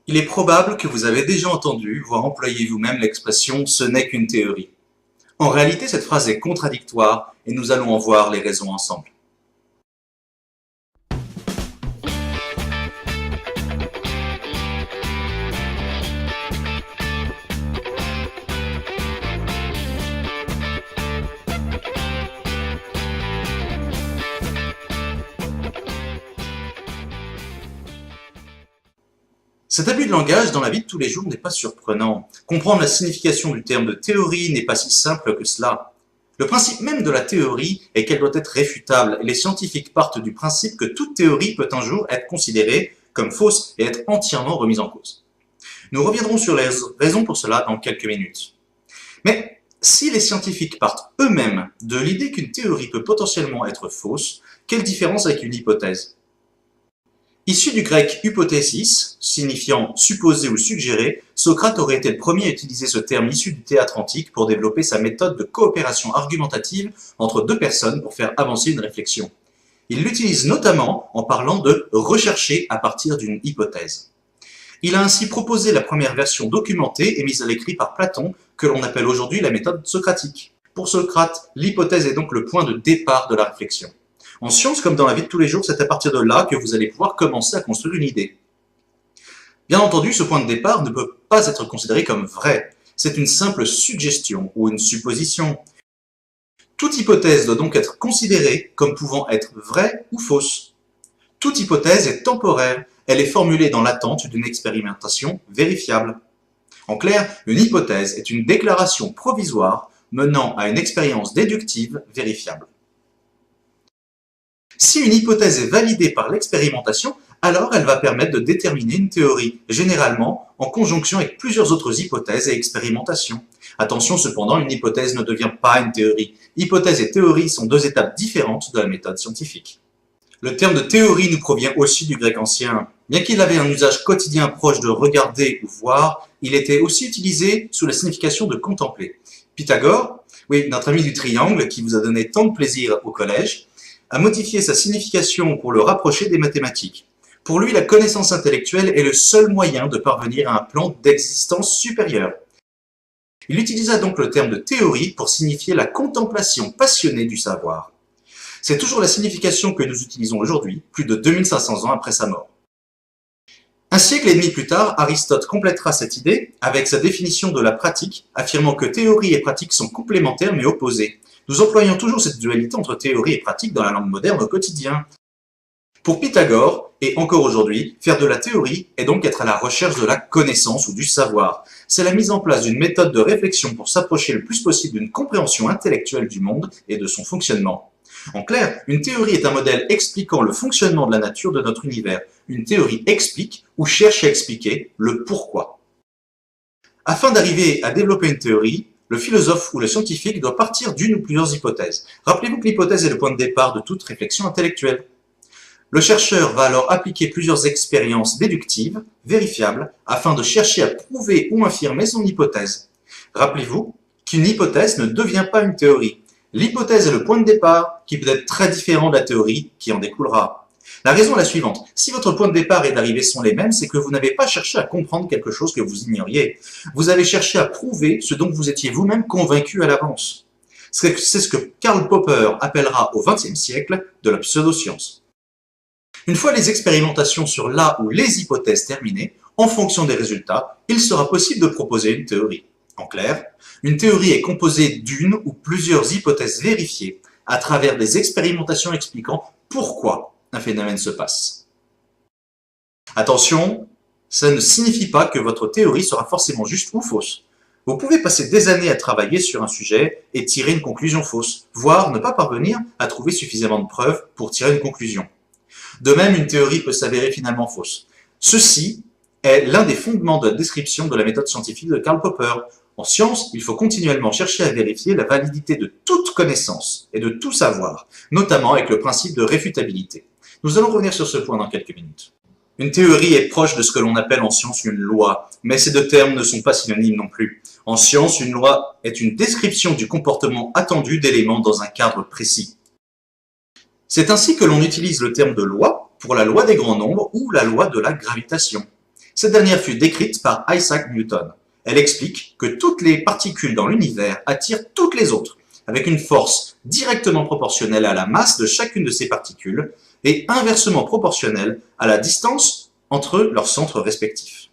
Il est probable que vous avez déjà entendu, voire employé vous-même l'expression « ce n'est qu'une théorie ». En réalité, cette phrase est contradictoire et nous allons en voir les raisons ensemble. Cet abus de langage dans la vie de tous les jours n'est pas surprenant. Comprendre la signification du terme de théorie n'est pas si simple que cela. Le principe même de la théorie est qu'elle doit être réfutable, et les scientifiques partent du principe que toute théorie peut un jour être considérée comme fausse et être entièrement remise en cause. Nous reviendrons sur les raisons pour cela dans quelques minutes. Mais si les scientifiques partent eux-mêmes de l'idée qu'une théorie peut potentiellement être fausse, quelle différence avec une hypothèse ? Issu du grec hypothesis, signifiant supposer ou suggérer, Socrate aurait été le premier à utiliser ce terme issu du théâtre antique pour développer sa méthode de coopération argumentative entre deux personnes pour faire avancer une réflexion. Il l'utilise notamment en parlant de « rechercher à partir d'une hypothèse ». Il a ainsi proposé la première version documentée et mise à l'écrit par Platon, que l'on appelle aujourd'hui la méthode socratique. Pour Socrate, l'hypothèse est donc le point de départ de la réflexion. En science, comme dans la vie de tous les jours, c'est à partir de là que vous allez pouvoir commencer à construire une idée. Bien entendu, ce point de départ ne peut pas être considéré comme vrai. C'est une simple suggestion ou une supposition. Toute hypothèse doit donc être considérée comme pouvant être vraie ou fausse. Toute hypothèse est temporaire. Elle est formulée dans l'attente d'une expérimentation vérifiable. En clair, une hypothèse est une déclaration provisoire menant à une expérience déductive vérifiable. Si une hypothèse est validée par l'expérimentation, alors elle va permettre de déterminer une théorie, généralement en conjonction avec plusieurs autres hypothèses et expérimentations. Attention cependant, une hypothèse ne devient pas une théorie. Hypothèse et théorie sont deux étapes différentes de la méthode scientifique. Le terme de théorie nous provient aussi du grec ancien. Bien qu'il avait un usage quotidien proche de regarder ou voir, il était aussi utilisé sous la signification de contempler. Pythagore, oui, notre ami du triangle qui vous a donné tant de plaisir au collège, a modifié sa signification pour le rapprocher des mathématiques. Pour lui, la connaissance intellectuelle est le seul moyen de parvenir à un plan d'existence supérieur. Il utilisa donc le terme de théorie pour signifier la contemplation passionnée du savoir. C'est toujours la signification que nous utilisons aujourd'hui, plus de 2500 ans après sa mort. Un siècle et demi plus tard, Aristote complétera cette idée avec sa définition de la pratique, affirmant que théorie et pratique sont complémentaires mais opposées. Nous employons toujours cette dualité entre théorie et pratique dans la langue moderne au quotidien. Pour Pythagore, et encore aujourd'hui, faire de la théorie est donc être à la recherche de la connaissance ou du savoir. C'est la mise en place d'une méthode de réflexion pour s'approcher le plus possible d'une compréhension intellectuelle du monde et de son fonctionnement. En clair, une théorie est un modèle expliquant le fonctionnement de la nature de notre univers. Une théorie explique ou cherche à expliquer le pourquoi. Afin d'arriver à développer une théorie, le philosophe ou le scientifique doit partir d'une ou plusieurs hypothèses. Rappelez-vous que l'hypothèse est le point de départ de toute réflexion intellectuelle. Le chercheur va alors appliquer plusieurs expériences déductives, vérifiables, afin de chercher à prouver ou infirmer son hypothèse. Rappelez-vous qu'une hypothèse ne devient pas une théorie. L'hypothèse est le point de départ qui peut être très différent de la théorie qui en découlera. La raison est la suivante. Si votre point de départ et d'arrivée sont les mêmes, c'est que vous n'avez pas cherché à comprendre quelque chose que vous ignoriez. Vous avez cherché à prouver ce dont vous étiez vous-même convaincu à l'avance. C'est ce que Karl Popper appellera au XXe siècle de la pseudoscience. Une fois les expérimentations sur la ou les hypothèses terminées, en fonction des résultats, il sera possible de proposer une théorie. En clair, une théorie est composée d'une ou plusieurs hypothèses vérifiées à travers des expérimentations expliquant pourquoi un phénomène se passe. Attention, ça ne signifie pas que votre théorie sera forcément juste ou fausse. Vous pouvez passer des années à travailler sur un sujet et tirer une conclusion fausse, voire ne pas parvenir à trouver suffisamment de preuves pour tirer une conclusion. De même, une théorie peut s'avérer finalement fausse. Ceci est l'un des fondements de la description de la méthode scientifique de Karl Popper. En science, il faut continuellement chercher à vérifier la validité de toute connaissance et de tout savoir, notamment avec le principe de réfutabilité. Nous allons revenir sur ce point dans quelques minutes. Une théorie est proche de ce que l'on appelle en science une loi, mais ces deux termes ne sont pas synonymes non plus. En science, une loi est une description du comportement attendu d'éléments dans un cadre précis. C'est ainsi que l'on utilise le terme de loi pour la loi des grands nombres ou la loi de la gravitation. Cette dernière fut décrite par Isaac Newton. Elle explique que toutes les particules dans l'univers attirent toutes les autres, avec une force directement proportionnelle à la masse de chacune de ces particules et inversement proportionnelle à la distance entre leurs centres respectifs.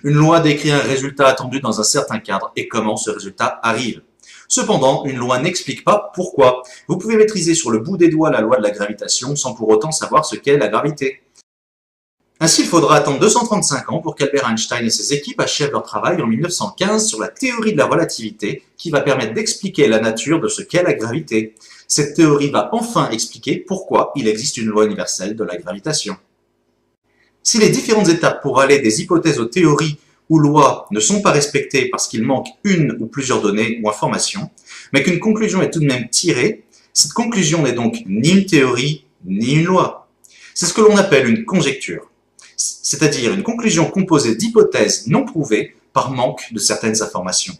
Une loi décrit un résultat attendu dans un certain cadre et comment ce résultat arrive. Cependant, une loi n'explique pas pourquoi. Vous pouvez maîtriser sur le bout des doigts la loi de la gravitation sans pour autant savoir ce qu'est la gravité. Ainsi, il faudra attendre 235 ans pour qu'Albert Einstein et ses équipes achèvent leur travail en 1915 sur la théorie de la relativité qui va permettre d'expliquer la nature de ce qu'est la gravité. Cette théorie va enfin expliquer pourquoi il existe une loi universelle de la gravitation. Si les différentes étapes pour aller des hypothèses aux théories ou lois ne sont pas respectées parce qu'il manque une ou plusieurs données ou informations, mais qu'une conclusion est tout de même tirée, cette conclusion n'est donc ni une théorie ni une loi. C'est ce que l'on appelle une conjecture, c'est-à-dire une conclusion composée d'hypothèses non prouvées par manque de certaines informations.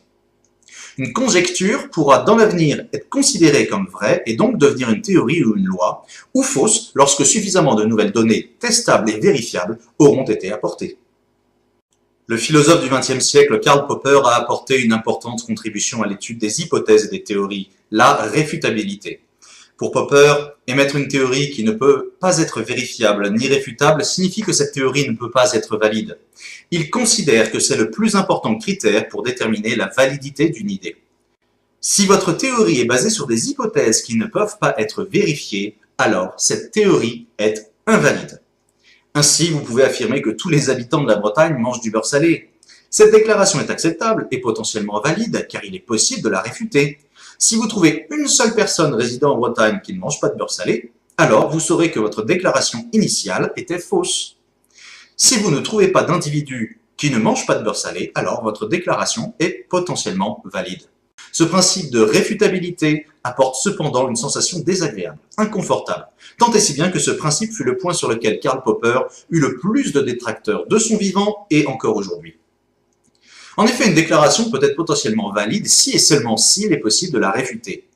Une conjecture pourra dans l'avenir être considérée comme vraie et donc devenir une théorie ou une loi, ou fausse lorsque suffisamment de nouvelles données testables et vérifiables auront été apportées. Le philosophe du XXe siècle Karl Popper a apporté une importante contribution à l'étude des hypothèses et des théories, la réfutabilité. Pour Popper, émettre une théorie qui ne peut pas être vérifiable ni réfutable signifie que cette théorie ne peut pas être valide. Il considère que c'est le plus important critère pour déterminer la validité d'une idée. Si votre théorie est basée sur des hypothèses qui ne peuvent pas être vérifiées, alors cette théorie est invalide. Ainsi, vous pouvez affirmer que tous les habitants de la Bretagne mangent du beurre salé. Cette déclaration est acceptable et potentiellement valide car il est possible de la réfuter. Si vous trouvez une seule personne résidant en Bretagne qui ne mange pas de beurre salé, alors vous saurez que votre déclaration initiale était fausse. Si vous ne trouvez pas d'individu qui ne mange pas de beurre salé, alors votre déclaration est potentiellement valide. Ce principe de réfutabilité apporte cependant une sensation désagréable, inconfortable, tant et si bien que ce principe fut le point sur lequel Karl Popper eut le plus de détracteurs de son vivant et encore aujourd'hui. En effet, une déclaration peut être potentiellement valide si et seulement si il est possible de la réfuter.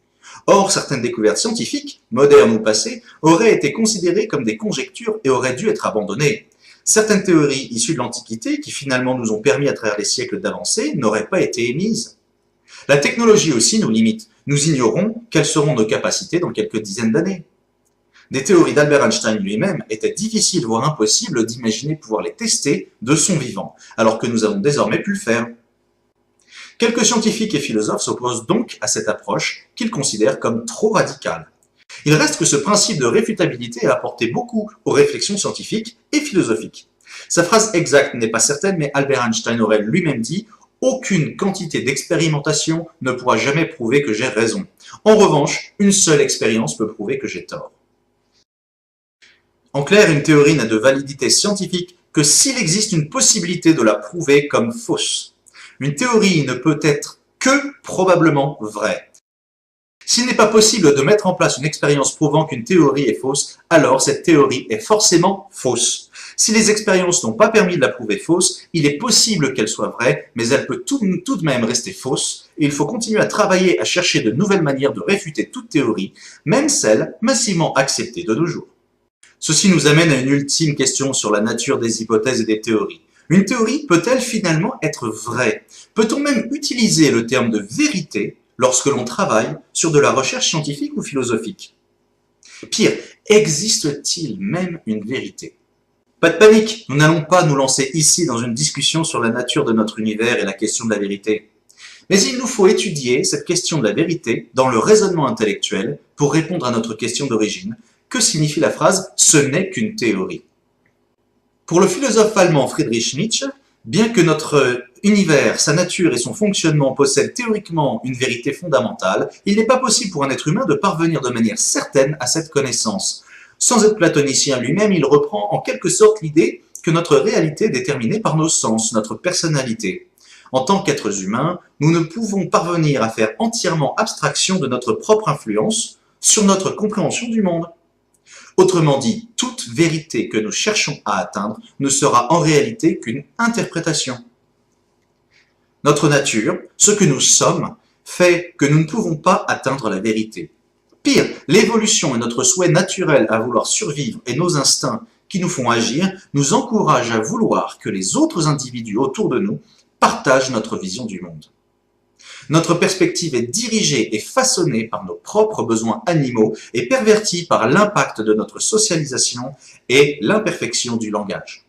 Or, certaines découvertes scientifiques, modernes ou passées, auraient été considérées comme des conjectures et auraient dû être abandonnées. Certaines théories issues de l'Antiquité, qui finalement nous ont permis à travers les siècles d'avancer, n'auraient pas été émises. La technologie aussi nous limite. Nous ignorons quelles seront nos capacités dans quelques dizaines d'années. Des théories d'Albert Einstein lui-même étaient difficiles, voire impossibles d'imaginer pouvoir les tester de son vivant, alors que nous avons désormais pu le faire. Quelques scientifiques et philosophes s'opposent donc à cette approche qu'ils considèrent comme trop radicale. Il reste que ce principe de réfutabilité a apporté beaucoup aux réflexions scientifiques et philosophiques. Sa phrase exacte n'est pas certaine, mais Albert Einstein aurait lui-même dit « Aucune quantité d'expérimentation ne pourra jamais prouver que j'ai raison. En revanche, une seule expérience peut prouver que j'ai tort. » En clair, une théorie n'a de validité scientifique que s'il existe une possibilité de la prouver comme fausse. Une théorie ne peut être que probablement vraie. S'il n'est pas possible de mettre en place une expérience prouvant qu'une théorie est fausse, alors cette théorie est forcément fausse. Si les expériences n'ont pas permis de la prouver fausse, il est possible qu'elle soit vraie, mais elle peut tout de même rester fausse, et il faut continuer à travailler à chercher de nouvelles manières de réfuter toute théorie, même celle massivement acceptée de nos jours. Ceci nous amène à une ultime question sur la nature des hypothèses et des théories. Une théorie peut-elle finalement être vraie? Peut-on même utiliser le terme de vérité lorsque l'on travaille sur de la recherche scientifique ou philosophique? Pire, existe-t-il même une vérité? Pas de panique, nous n'allons pas nous lancer ici dans une discussion sur la nature de notre univers et la question de la vérité. Mais il nous faut étudier cette question de la vérité dans le raisonnement intellectuel pour répondre à notre question d'origine. Que signifie la phrase « ce n'est qu'une théorie » ? Pour le philosophe allemand Friedrich Nietzsche, bien que notre univers, sa nature et son fonctionnement possèdent théoriquement une vérité fondamentale, il n'est pas possible pour un être humain de parvenir de manière certaine à cette connaissance. Sans être platonicien lui-même, il reprend en quelque sorte l'idée que notre réalité est déterminée par nos sens, notre personnalité. En tant qu'êtres humains, nous ne pouvons parvenir à faire entièrement abstraction de notre propre influence sur notre compréhension du monde. Autrement dit, toute vérité que nous cherchons à atteindre ne sera en réalité qu'une interprétation. Notre nature, ce que nous sommes, fait que nous ne pouvons pas atteindre la vérité. Pire, l'évolution et notre souhait naturel à vouloir survivre et nos instincts qui nous font agir nous encouragent à vouloir que les autres individus autour de nous partagent notre vision du monde. Notre perspective est dirigée et façonnée par nos propres besoins animaux et pervertie par l'impact de notre socialisation et l'imperfection du langage.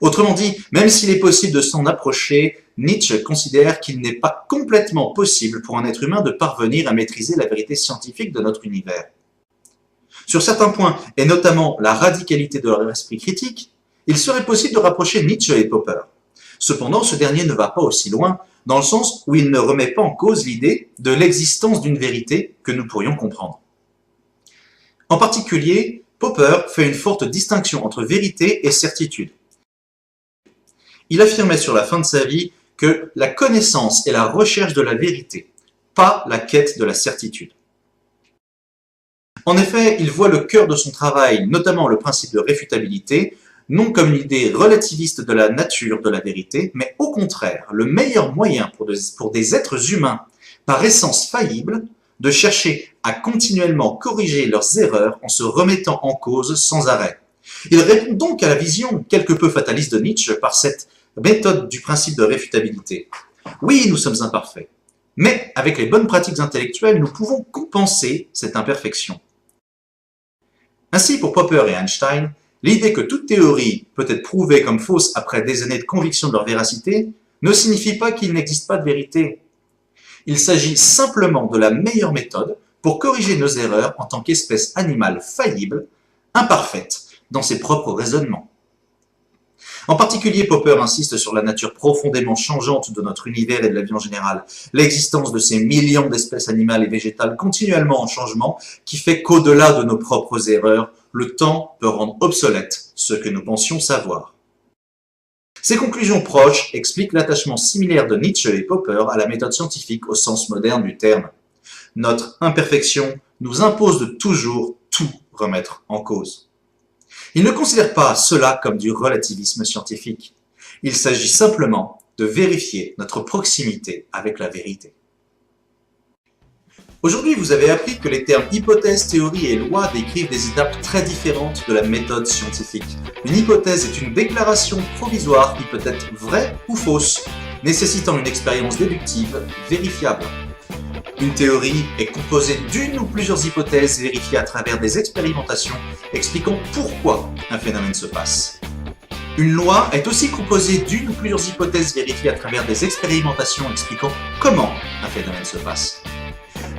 Autrement dit, même s'il est possible de s'en approcher, Nietzsche considère qu'il n'est pas complètement possible pour un être humain de parvenir à maîtriser la vérité scientifique de notre univers. Sur certains points, et notamment la radicalité de leur esprit critique, il serait possible de rapprocher Nietzsche et Popper. Cependant, ce dernier ne va pas aussi loin, dans le sens où il ne remet pas en cause l'idée de l'existence d'une vérité que nous pourrions comprendre. En particulier, Popper fait une forte distinction entre vérité et certitude. Il affirmait sur la fin de sa vie que la connaissance est la recherche de la vérité, pas la quête de la certitude. En effet, il voit le cœur de son travail, notamment le principe de réfutabilité, non comme une idée relativiste de la nature de la vérité, mais au contraire, le meilleur moyen pour des êtres humains, par essence faillibles, de chercher à continuellement corriger leurs erreurs en se remettant en cause sans arrêt. Il répond donc à la vision quelque peu fataliste de Nietzsche par cette méthode du principe de réfutabilité. Oui, nous sommes imparfaits, mais avec les bonnes pratiques intellectuelles, nous pouvons compenser cette imperfection. Ainsi, pour Popper et Einstein, l'idée que toute théorie peut être prouvée comme fausse après des années de conviction de leur véracité ne signifie pas qu'il n'existe pas de vérité. Il s'agit simplement de la meilleure méthode pour corriger nos erreurs en tant qu'espèce animale faillible, imparfaite dans ses propres raisonnements. En particulier, Popper insiste sur la nature profondément changeante de notre univers et de la vie en général, l'existence de ces millions d'espèces animales et végétales continuellement en changement qui fait qu'au-delà de nos propres erreurs, le temps peut rendre obsolète ce que nous pensions savoir. Ces conclusions proches expliquent l'attachement similaire de Nietzsche et Popper à la méthode scientifique au sens moderne du terme. Notre imperfection nous impose de toujours tout remettre en cause. Ils ne considèrent pas cela comme du relativisme scientifique. Il s'agit simplement de vérifier notre proximité avec la vérité. Aujourd'hui, vous avez appris que les termes hypothèse, théorie et loi décrivent des étapes très différentes de la méthode scientifique. Une hypothèse est une déclaration provisoire qui peut être vraie ou fausse, nécessitant une expérience déductive vérifiable. Une théorie est composée d'une ou plusieurs hypothèses vérifiées à travers des expérimentations expliquant pourquoi un phénomène se passe. Une loi est aussi composée d'une ou plusieurs hypothèses vérifiées à travers des expérimentations expliquant comment un phénomène se passe.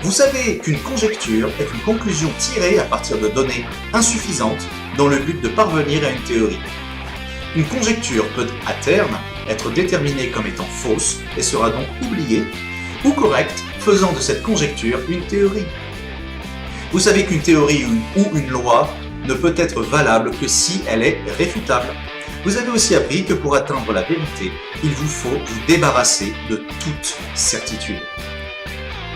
Vous savez qu'une conjecture est une conclusion tirée à partir de données insuffisantes dans le but de parvenir à une théorie. Une conjecture peut à terme être déterminée comme étant fausse et sera donc oubliée, ou correcte, faisant de cette conjecture une théorie. Vous savez qu'une théorie ou une loi ne peut être valable que si elle est réfutable. Vous avez aussi appris que pour atteindre la vérité, il vous faut vous débarrasser de toute certitude.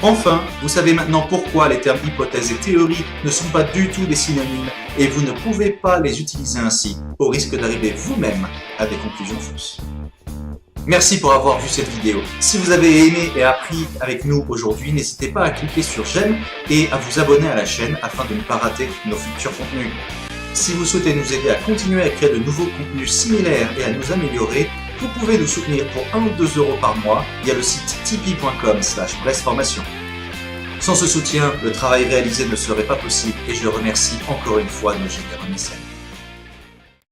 Enfin, vous savez maintenant pourquoi les termes hypothèse et théorie ne sont pas du tout des synonymes et vous ne pouvez pas les utiliser ainsi, au risque d'arriver vous-même à des conclusions fausses. Merci pour avoir vu cette vidéo. Si vous avez aimé et appris avec nous aujourd'hui, n'hésitez pas à cliquer sur j'aime et à vous abonner à la chaîne afin de ne pas rater nos futurs contenus. Si vous souhaitez nous aider à continuer à créer de nouveaux contenus similaires et à nous améliorer, vous pouvez nous soutenir pour 1 ou 2 € par mois via le site tipeee.com/brestformation. Sans ce soutien, le travail réalisé ne serait pas possible et je remercie encore une fois nos généreux mécènes.